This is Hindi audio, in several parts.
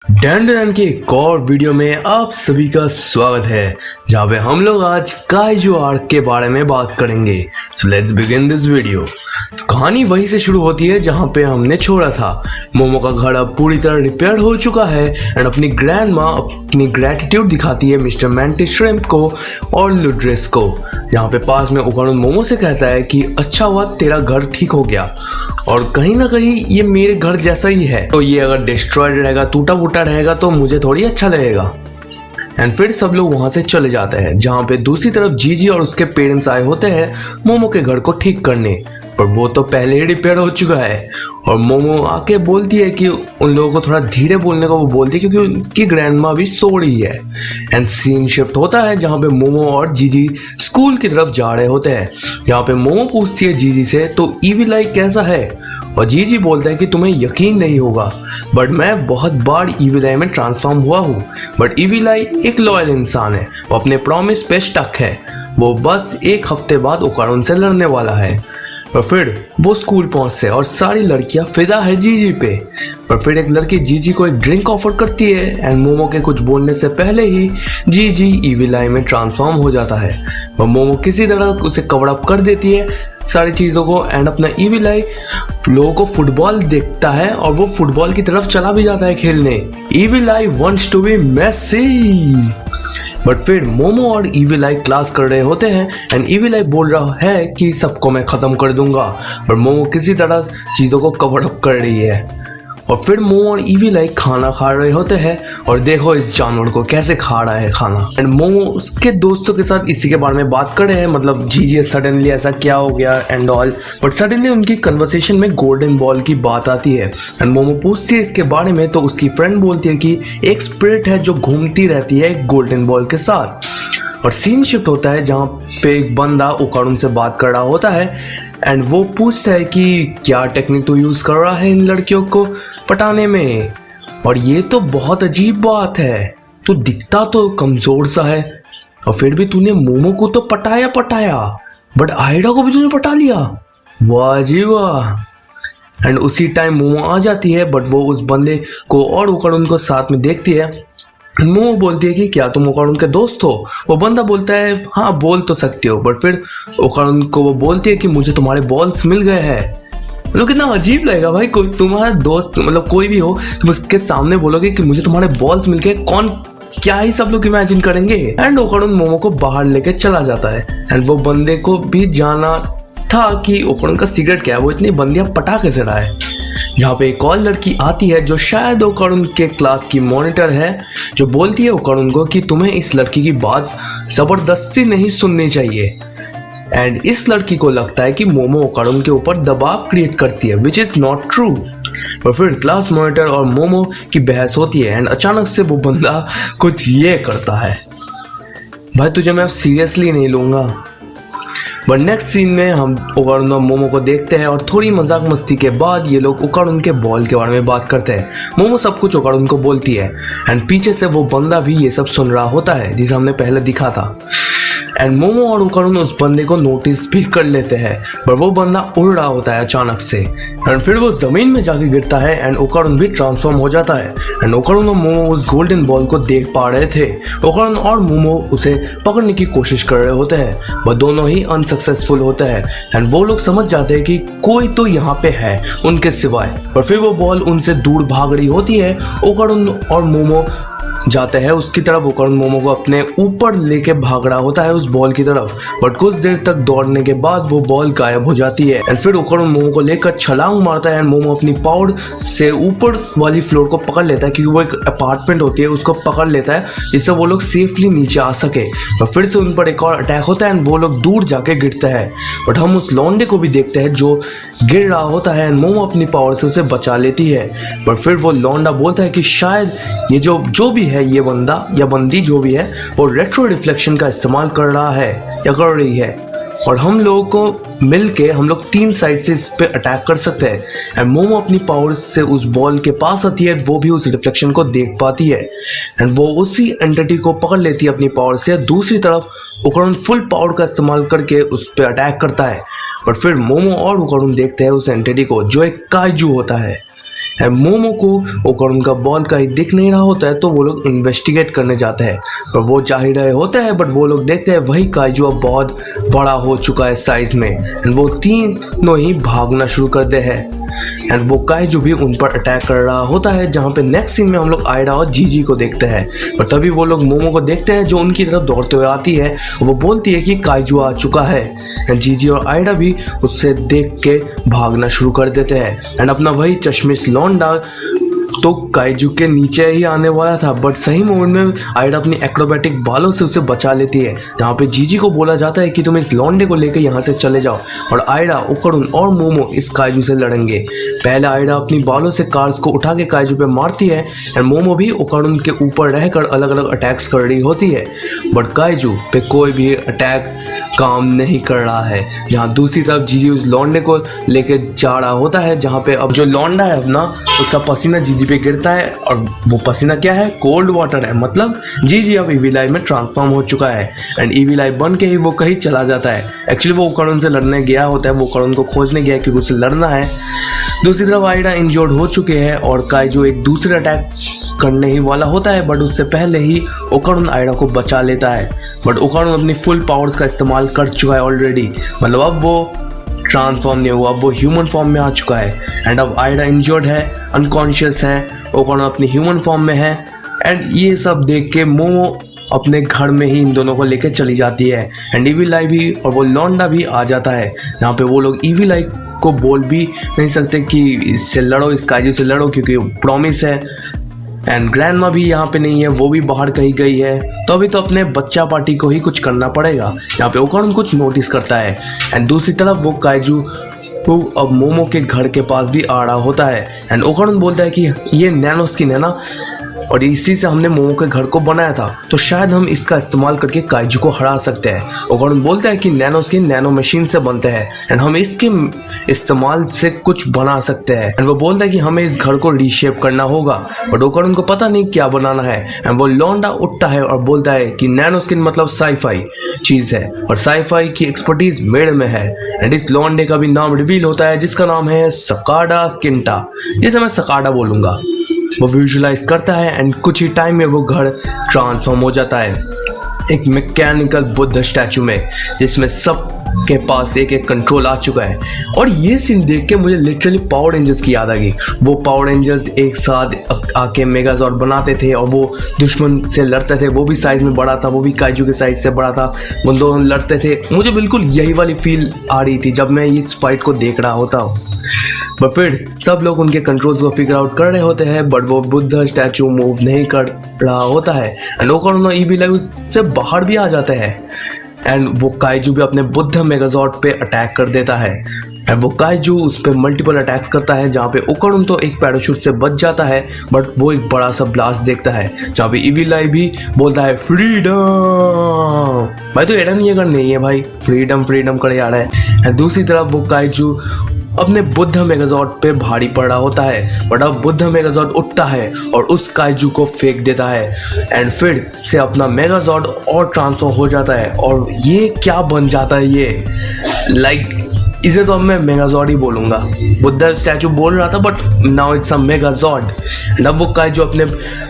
डैन डैन की एक और वीडियो में आप सभी का स्वागत है, जहाँ पे हम लोग आज काइजू आर्क के बारे में बात करेंगे। So let's begin this video. कहानी वहीं से शुरू होती है जहाँ पे हमने छोड़ा था। मोमो का घर अब पूरी तरह रिपेयर हो चुका है एंड अपनी ग्रैंड माँ अपनी ग्रेटिट्यूड दिखाती है मिस्टर मैंटिस श्रिम्प को और लुड्रेस को, जहाँ पे पास में ओकारुन मोमो से कहता है कि अच्छा हुआ तेरा घर ठीक हो गया और कहीं ना कहीं ये मेरे घर जैसा ही है, तो ये अगर डिस्ट्रॉयड रहेगा, टूटा फूटा रहेगा तो मुझे थोड़ी अच्छा लगेगा। एंड फिर सब लोग वहां से चले जाते हैं, जहाँ पे दूसरी तरफ जीजी और उसके पेरेंट्स आए होते हैं मोमो के घर को ठीक करने, पर वो तो पहले ही रिपेयर हो चुका है। और मोमो आके बोलती है कि उन लोगों को थोड़ा धीरे बोलने को वो बोलती है क्योंकि उनकी ग्रैंडमा भी सो रही है। एंड सीन शिफ्ट होता है जहाँ पे मोमो और जीजी स्कूल की तरफ जा रहे होते हैं, जहाँ पे मोमो पूछती है जीजी से तो ईविल आई कैसा है, और जीजी बोलता है कि तुम्हें यकीन नहीं होगा बट मैं बहुत बार ईविल आई में ट्रांसफॉर्म हुआ हूँ, बट ईविल आई एक लॉयल इंसान है, वो अपने प्रॉमिस पे स्टक है, वो बस एक हफ्ते बाद ओकारुन से लड़ने वाला है। और फिर वो स्कूल पहुंचते हैं और सारी लड़कियां फिदा है जीजी पे। पर फिर एक लड़की जीजी को एक ड्रिंक ऑफर करती है एंड मोमो के कुछ बोलने से पहले ही जीजी ईविल आई में ट्रांसफॉर्म हो जाता है। और मोमो किसी तरह उसे कवर अप कर देती है सारी चीज़ों को एंड अपना ईविल आई लोगों को फुटबॉल देखता है और वो फुटबॉल की तरफ चला भी जाता है खेलने। Evil eye wants to be Messi. But फिर मोमो और ईविल आई क्लास कर रहे होते हैं एंड ईविल आई बोल रहा है कि सबको मैं खत्म कर दूंगा, पर मोमो किसी तरह चीज़ों को कवर अप कर रही है। और फिर मोमो और ईविल आई खाना खा रहे होते हैं और देखो इस जानवर को कैसे खा रहा है खाना। एंड मोमो उसके दोस्तों के साथ इसी के बारे में बात कर रहे हैं, मतलब जीजी सडनली ऐसा क्या हो गया एंड ऑल, बट सडनली उनकी कन्वर्सेशन में गोल्डन बॉल की बात आती है एंड मोमो पूछती है इसके बारे में, तो उसकी फ्रेंड बोलती है कि एक स्पिरिट है जो घूमती रहती है एक गोल्डन बॉल के साथ। और सीन शिफ्ट होता है जहाँ पे एक बंदा ओकारुन से बात कर रहा होता है एंड वो पूछता है कि क्या टेक्निक तो यूज कर रहा है इन लड़कियों को पटाने में, और ये तो बहुत अजीब बात है, तू दिखता तो कमजोर सा है और फिर भी तूने मोमो को तो पटाया बट आयडा को भी तूने पटा लिया, वाह जी वाह। एंड उसी टाइम मोमो आ जाती है बट वो उस बंदे को और ओकारुन को साथ में देखती है। मोमो बोलती है कि क्या तुम ओकारुन के दोस्त हो, वो बंदा बोलता है हाँ बोल तो सकते हो, बट फिर ओकारुन को वो बोलती है कि मुझे तुम्हारे बॉल्स मिल गए हैं। मतलब कितना अजीब लगेगा भाई, कोई तुम्हारा दोस्त मतलब कोई भी हो तुम उसके सामने बोलोगे कि मुझे तुम्हारे बॉल्स मिल गए, कौन क्या ही सब लोग इमेजिन करेंगे। एंड ओकारुन मोमो को बाहर लेके चला जाता है एंड वो बंदे को भी जाना था कि ओकारुन का सीक्रेट क्या है, वो इतनी बंदियां पटा कैसे रहा है। यहाँ पे एक और लड़की आती है जो शायद ओकारुन के क्लास की मॉनिटर है, जो बोलती है ओकारुन को कि तुम्हें इस लड़की की बात जबरदस्ती नहीं सुननी चाहिए। एंड इस लड़की को लगता है कि मोमो ओकारुन के ऊपर दबाव क्रिएट करती है, विच इज नॉट ट्रू। और फिर क्लास मॉनिटर और मोमो की बहस होती है एंड अचानक से वो बंदा कुछ ये करता है, भाई तुझे मैं अब सीरियसली नहीं लूंगा। बट नेक्स्ट सीन में हम ओकारुन और मोमो को देखते हैं और थोड़ी मजाक मस्ती के बाद ये लोग ओकारुन के बॉल के बारे में बात करते हैं। मोमो सब कुछ ओकारुन को बोलती है एंड पीछे से वो बंदा भी ये सब सुन रहा होता है जिसे हमने पहले दिखा था। एंड मोमो और ओकारुन उस बंदे को नोटिस भी कर लेते हैं, पर वो बंदा उड़ रहा होता है अचानक से एंड फिर वो जमीन में जाके गिरता है एंड ओकारुन भी ट्रांसफॉर्म हो जाता है। एंड ओकारुन और मोमो उस गोल्डन बॉल को देख पा रहे थे। ओकारुन और मोमो उसे पकड़ने की कोशिश कर रहे होते हैं, वह दोनों ही अनसक्सेसफुल होते हैं एंड वो लोग समझ जाते हैं कि कोई तो यहाँ पे है उनके सिवाय। पर फिर वो बॉल उनसे दूर भाग रही होती है। ओकारुन और मोमो जाते हैं उसकी तरफ, ओकारुन मोमो को अपने ऊपर लेके भाग रहा होता है उस बॉल की तरफ, बट कुछ देर तक दौड़ने के बाद वो बॉल गायब हो जाती है एंड फिर ओकारुन मोमो को लेकर छलांग मारता है एंड मोमो अपनी पावर से ऊपर वाली फ्लोर को पकड़ लेता है क्योंकि वो एक अपार्टमेंट होती है उसको पकड़ लेता है जिससे वो लोग सेफली नीचे आ सके। और फिर से उन पर एक और अटैक होता है एंड वो लोग दूर जाके गिरते हैं, बट हम उस लौंडे को भी देखते हैं जो गिर रहा होता है एंड मोमो अपनी पावर से उसे बचा लेती है। बट फिर वो लौंडा बोलता है कि शायद ये जो भी है ये बंदा या बंदी जो भी है वो रेट्रो रिफ्लेक्शन का इस्तेमाल कर रहा है या कर रही है, और हम लोगों को मिलके हम लोग 3 साइड से इस पे अटैक कर सकते हैं। एंड मोमो अपनी पावर से उस बॉल के पास आती है, वो भी उस रिफ्लेक्शन को देख पाती है एंड वो उसी एंटिटी को पकड़ लेती है अपनी पावर से। दूसरी तरफ ओकारुन फुल पावर का इस्तेमाल करके उस पर अटैक करता है, बट फिर मोमो और ओकारुन देखते हैं उस एंटिटी को जो एक काइजू होता है है। मोमो को ओकरुन का बॉल कहीं दिख नहीं रहा होता है तो वो लोग इन्वेस्टिगेट करने जाते हैं, पर वो जा ही रहे होते हैं, बट वो लोग देखते हैं वही काइजू अब बहुत बड़ा हो चुका है साइज में, एंड वो तीनों ही भागना शुरू करते हैं एंड वो काइजू भी उन पर अटैक कर रहा होता है। जहाँ पे नेक्स्ट सीन में हम लोग आयडा और जीजी को देखते हैं, पर तभी वो लोग मोमो को देखते हैं जो उनकी तरफ दौड़ते हुए आती है। वो बोलती है कि काइजू आ चुका है एंड जीजी और आयडा भी उससे देख के भागना शुरू कर देते हैं एंड अपना वही चश्मिश लौंडा तो काइजू के नीचे ही आने वाला था, बट सही मोमेंट में आयडा अपनी एक्रोबैटिक बालों से उसे बचा लेती है। जहाँ पे जीजी को बोला जाता है कि तुम इस लौंडे को लेकर यहाँ से चले जाओ और आयडा, ओकरुन और मोमो इस काइजू से लड़ेंगे। पहले आयडा अपनी बालों से कार्स को उठा के काइजू पे मारती है एंड मोमो भी ओकरुन के ऊपर रहकर अलग अलग अटैक्स कर रही होती है, बट काइजू पे कोई भी अटैक काम नहीं कर रहा है। जहाँ दूसरी तरफ जीजी उस लौंडे को लेके जा रहा होता है, जहाँ पे अब जो लौंडा है अपना, उसका पसीना जीजी पे गिरता है और वो पसीना क्या है, कोल्ड वाटर है। मतलब जीजी अब ईवी लाइव में ट्रांसफॉर्म हो चुका है एंड ईवी लाइव बन के ही वो कहीं चला जाता है। एक्चुअली वो ओकरुन से लड़ने गया होता है, वो ओकरुन को खोजने गया है क्योंकि उसे लड़ना है। दूसरी तरफ आयडा इंजर्ड हो चुके हैं और काइजू एक दूसरे अटैक करने ही वाला होता है, बट उससे पहले ही ओकरुन आयडा को बचा लेता है। बट ओकरुन अपनी फुल पावर्स का इस्तेमाल कर चुका है ऑलरेडी, मतलब अब वो ट्रांसफॉर्म नहीं हुआ, अब वो ह्यूमन फॉर्म में आ चुका है एंड अब आयडा इंजर्ड है, अनकॉन्शियस है, ओकरुन अपनी ह्यूमन फॉर्म में है एंड ये सब देख के मोमो अपने घर में ही इन दोनों को लेकर चली जाती है एंड ईवी लाइव भी और वो लौंडा भी आ जाता है। जहाँ पे वो लोग ईवी लाइव को बोल भी नहीं सकते कि इससे लड़ो, इस काइजू से लड़ो, क्योंकि प्रॉमिस है एंड ग्रैंडमा भी यहाँ पे नहीं है, वो भी बाहर कहीं गई है, तो अभी तो अपने बच्चा पार्टी को ही कुछ करना पड़ेगा। यहाँ पे ओकरुन कुछ नोटिस करता है एंड दूसरी तरफ वो काइजू वो अब मोमो के घर के पास भी आ रहा होता है एंड ओकरुन बोलता है कि ये नैनो स्किन है ना और इसी से हमने मोमो के घर को बनाया था, तो शायद हम इसका इस्तेमाल करके काइजू को हरा सकते हैं। ओकरुन बोलता है कि नैनो स्किन नैनो मशीन से बनते हैं एंड हम इसके इस्तेमाल से कुछ बना सकते हैं एंड वो बोलता है कि हमें इस घर को रीशेप करना होगा, बट ओकरुन को पता नहीं क्या बनाना है एंड वो लौंडा उठता है और बोलता है कि नैनो स्किन मतलब साईफाई चीज़ है और साईफाई की एक्सपर्टीज मेरे में है एंड इस लौंडे का भी नाम रिवील होता है जिसका नाम है सकाडा किंटा, जिसे मैं सकाडा बोलूँगा। वो विजुअलाइज करता है एंड कुछ ही टाइम में वो घर ट्रांसफॉर्म हो जाता है एक मैकेनिकल बुद्ध स्टैचू में, जिसमें सब के पास एक एक कंट्रोल आ चुका है। और ये सीन देख के मुझे लिटरली पावर रेंजर्स की याद आ गई। वो पावर रेंजर्स एक साथ आके मेगाजॉर्ड बनाते थे और वो दुश्मन से लड़ते थे, वो भी साइज में बड़ा था, वो भी काइजू के साइज से बड़ा था, वो दोनों लड़ते थे। मुझे बिल्कुल यही वाली फील आ रही थी जब मैं इस फाइट को देख रहा होता हूँ। बट फिर सब लोग उनके कंट्रोल्स को फिगर आउट कर रहे होते हैं, बट वो बुद्ध स्टैचू मूव नहीं कर रहा होता है एंड ओकरुन ईवी लाइव उससे बाहर भी आ जाते हैं एंड वो काइजू भी अपने बुद्ध मेगाजॉर्ड पे अटैक कर देता है एंड वो काइजू उस पर मल्टीपल अटैक्स करता है, जहाँ पे ओकरुन तो एक पैराशूट से बच जाता है, बट वो एक बड़ा सा ब्लास्ट देखता है जहाँ पे ईवी लाइव भी बोलता है फ्रीडम। भाई तो एडन ये नहीं है भाई, फ्रीडम फ्रीडम करे जा रहा है एंड दूसरी तरफ वो काइजू अपने बुद्ध मेगाजॉर्ड पे भारी पड़ रहा होता है, बट अब बुद्ध मेगाजॉर्ड उठता है और उस काइजू को फेंक देता है एंड फिर से अपना मेगाजॉर्ड और ट्रांसफॉर्म हो जाता है और ये क्या बन जाता है, ये इसे तो अब मैं मेगाजॉर्ड ही बोलूँगा। बुद्ध स्टैचू बोल रहा था but now it's a megazord and अब वो काइजू अपने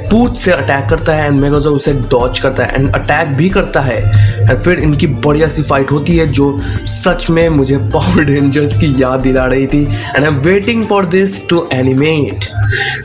पूंछ से अटैक करता है एंड मेगाजॉर्ड उसे डॉज करता है एंड अटैक भी करता है एंड फिर इनकी बढ़िया सी फाइट होती है जो सच में मुझे पावर रेंजर्स की याद दिला रही थी and I am waiting for this to animate,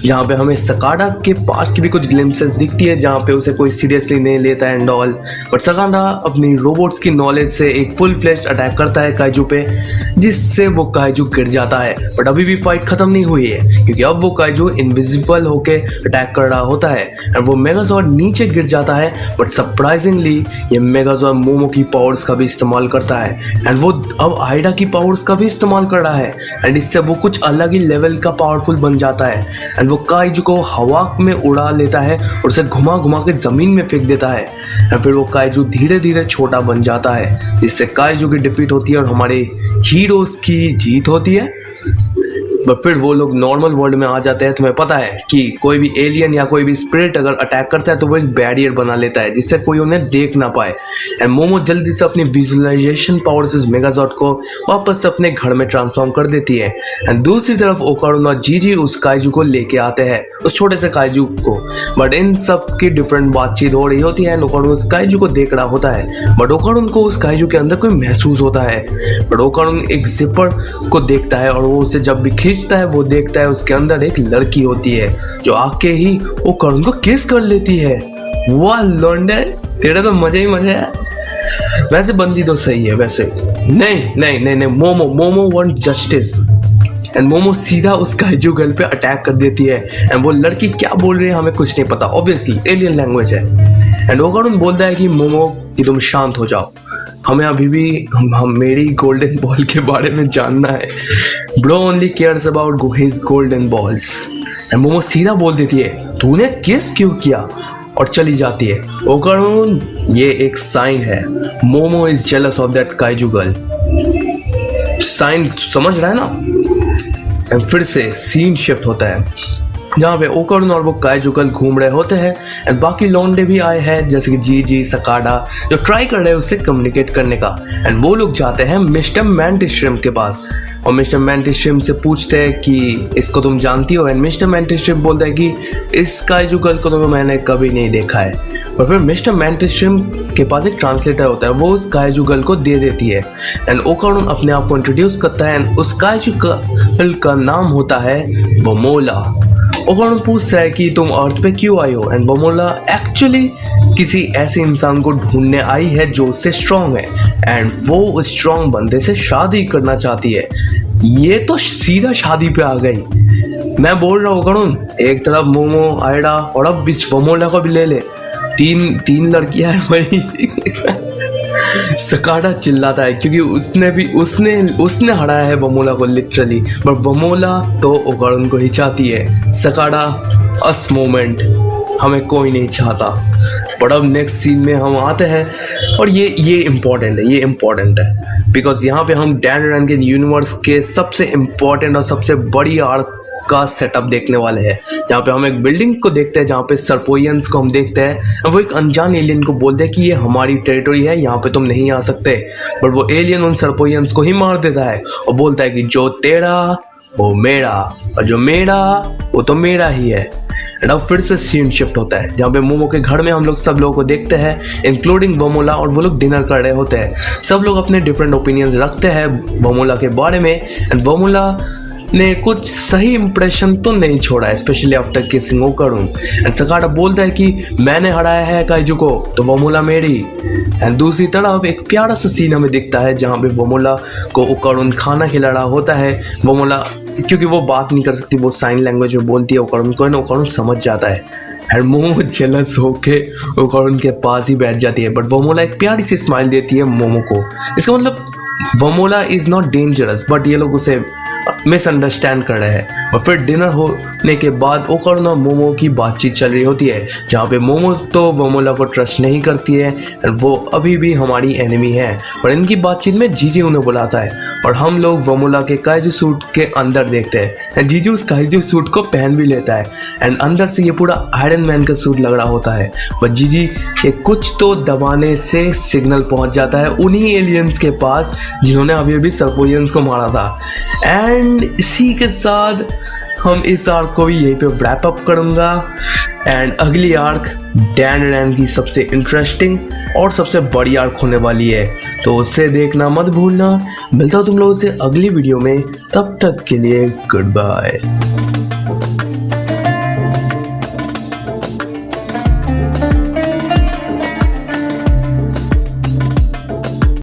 जहाँ पे हमें सकाडा के पास्ट की भी कुछ ग्लिम्पसेस दिखती है जहाँ पे उसे कोई सीरियसली नहीं लेता है एंड ऑल, बट सकाडा अपनी रोबोट्स की नॉलेज से एक फुल फ्लेश्ड अटैक करता है काइजू पे, जिससे वो काइजू गिर जाता है। बट अभी भी फाइट खत्म नहीं हुई है क्योंकि अब वो काइजू इनविजिबल होके अटैक कर रहा होता है एंड वो मेगाजॉर्ड नीचे गिर जाता है, बट सरप्राइजिंगली ये मेगाजॉर्ड मोमो की पावर्स का भी इस्तेमाल करता है एंड वो अब आयडा की पावर्स का भी इस्तेमाल कर रहा है एंड इससे वो कुछ अलग ही लेवल का पावरफुल बन जाता है एंड वो काइजू को हवा में उड़ा लेता है और उसे घुमा घुमा के जमीन में फेंक देता है एंड फिर वो काइजू धीरे धीरे छोटा बन जाता है, जिससे काइजू की डिफीट होती है और हमारे हीरोज की जीत होती है। बट फिर वो लोग नॉर्मल वर्ल्ड में आ जाते हैं। तुम्हें पता है कि कोई भी एलियन या कोई भी स्पिरिट अगर अटैक करता है तो वो एक बैरियर बना लेता है जिससे कोई उन्हें देख ना पाए। एंड मोमो जल्दी से अपनी विजुअलाइजेशन पावर से उस मेगाजॉर्ड को वापस से अपने घर में ट्रांसफॉर्म कर देती है। एंड दूसरी तरफ ओकारुन और जीजी उस काइजू को लेके आते हैं, उस छोटे से काइजू को। बट इन सब की डिफरेंट बातचीत हो रही होती है। ओकारुन उस काइजू को देख रहा होता है, बट ओकारुन को उस काइजू के अंदर कोई महसूस होता है। बट ओकारुन एक जिपर को देखता है और वो उसे जब भी खींचता है वो देखता है उसके अंदर एक लड़की होती है जो आके ही ओकारुन को किस कर लेती है। वाह लौंडे, तेरा तो मजा ही मजा है। वैसे बंदी तो सही है वैसे। नहीं, momo want justice. And momo सीधा उस काइजू गर्ल पे अटैक कर देती है। एंड वो लड़की क्या बोल रही है हमें कुछ नहीं पता, ऑब्वियसली एलियन लैंग्वेज है। एंड ओकारुन बोलता है कि मोमो कि तुम शांत हो जाओ, हमें अभी भी हम मेरी गोल्डन बॉल के बारे में जानना है। Bro only cares about his golden balls. And momo सीधा बोल देती है तूने किस क्यों किया, और चली जाती है। ओकारुन ये एक साइन है, Momo is jealous of that kaiju girl. Sign समझ रहा है ना। एंड फिर से सीन शिफ्ट होता है जहाँ पे ओकारुन और वो काइजू गर्ल घूम रहे होते हैं। एंड बाकी लौंडे भी आए हैं जैसे कि जीजी, सकाडा, जो ट्राई कर रहे हैं उससे कम्युनिकेट करने का। एंड वो लोग जाते हैं मिस्टर मैंटिस श्रिम्प के पास और मिस्टर मैंटिस श्रिम्प से पूछते हैं कि इसको तुम जानती हो। एंड मिस्टर मैंटिस श्रिम्प बोलता है कि इस काइजू गर्ल को तो मैंने कभी नहीं देखा है। और फिर मिस्टर मैंटिस श्रिम्प के पास एक ट्रांसलेटर होता है, वो उस काइजू गर्ल को दे देती है। एंड ओकारुन अपने आप को इंट्रोड्यूस करता है। एंड उस काइजू गर्ल का नाम होता है वमोला। ओकारुन पूछता है कि तुम अर्थ पे क्यों आई हो। एंड वमोला एक्चुअली किसी ऐसे इंसान को ढूंढने आई है जो उससे स्ट्रांग है एंड वो उस स्ट्रांग बंदे से शादी करना चाहती है। ये तो सीधा शादी पे आ गई। मैं बोल रहा हूँ ओकारुन, एक तरफ मोमो, आयडा और अब बीच वमोला को भी ले ले। तीन लड़कियां हैं भाई। सकाडा चिल्लाता है क्योंकि उसने हराया है वमोला को लिटरली, बट वमोला तो ओकारुन को ही चाहती है। सकाडा अस मोमेंट, हमें कोई नहीं चाहता। बट अब नेक्स्ट सीन में हम आते हैं और ये इम्पोर्टेंट है बिकॉज यहाँ पे हम डैनरन के यूनिवर्स के सबसे इम्पोर्टेंट और सबसे बड़ी आर्क का सेटअप देखने वाले हैं। यहाँ पे हम एक बिल्डिंग को देखते हैं जहाँ पे सर्पोइयंस को हम देखते हैं। वो एक अनजान एलियन को बोलते हैं कि ये हमारी टेरिटरी है, यहाँ पे तुम नहीं आ सकते। बट वो एलियन उन सर्पोइयंस को ही मार देता है और बोलता है कि जो तेरा वो मेरा और जो मेरा वो तो मेरा ही है। एंड अब फिर से सीन शिफ्ट होता है जहाँ पे मोमो के घर में हम लोग सब लोगों को देखते हैं इंक्लूडिंग वमोला, और वो लोग डिनर कर रहे होते हैं। सब लोग अपने डिफरेंट ओपिनियंस रखते हैं वमोला के बारे में। एंड वमोला ने कुछ सही इंप्रेशन तो नहीं छोड़ा है, स्पेशली आफ्टर किसिंग ओकारुन। एंड सकाडा बोलता है कि मैंने हराया है काइजू को तो वमोला मेरी। एंड दूसरी तरफ एक प्यारा सा सीन हमें दिखता है जहाँ पे वमोला को ओकारुन खाना खिला रहा होता है। वमोला क्योंकि वो बात नहीं कर सकती, वो साइन लैंग्वेज में बोलती है ओकारुन को, ओकारुन समझ जाता है। एंड मोमो जेलस होके ओकारुन के पास ही बैठ जाती है। बट वमोला एक प्यारी सी स्माइल देती है मोमो को। इसका मतलब वमोला इज नॉट डेंजरस, बट ये लोग उसे मिसअंडरस्टैंड कर रहे हैं। और फिर डिनर होने के बाद ओकारुन और मोमो की बातचीत चल रही होती है जहाँ पे मोमो तो वमोला को ट्रस्ट नहीं करती है और वो अभी भी हमारी एनिमी है। और इनकी बातचीत में जीजी उन्हें बुलाता है और हम लोग वमोला के काइजू सूट के अंदर देखते हैं। जीजी उस काइजू सूट को पहन भी लेता है एंड अंदर से ये पूरा आयरन मैन का सूट लग रहा होता है। बट जीजी के कुछ तो दबाने से सिग्नल पहुंच जाता है उन्हीं एलियंस के पास जिन्होंने अभी अभी सर्पोइयंस को मारा था। एंड इसी के साथ हम इस आर्क को भी यहीं पे रैप अप करूंगा। एंड अगली आर्क डैनरन की सबसे इंटरेस्टिंग और सबसे बड़ी आर्क होने वाली है, तो उसे देखना मत भूलना। मिलता हूँ तुम लोगों से अगली वीडियो में, तब तक के लिए गुड बाय।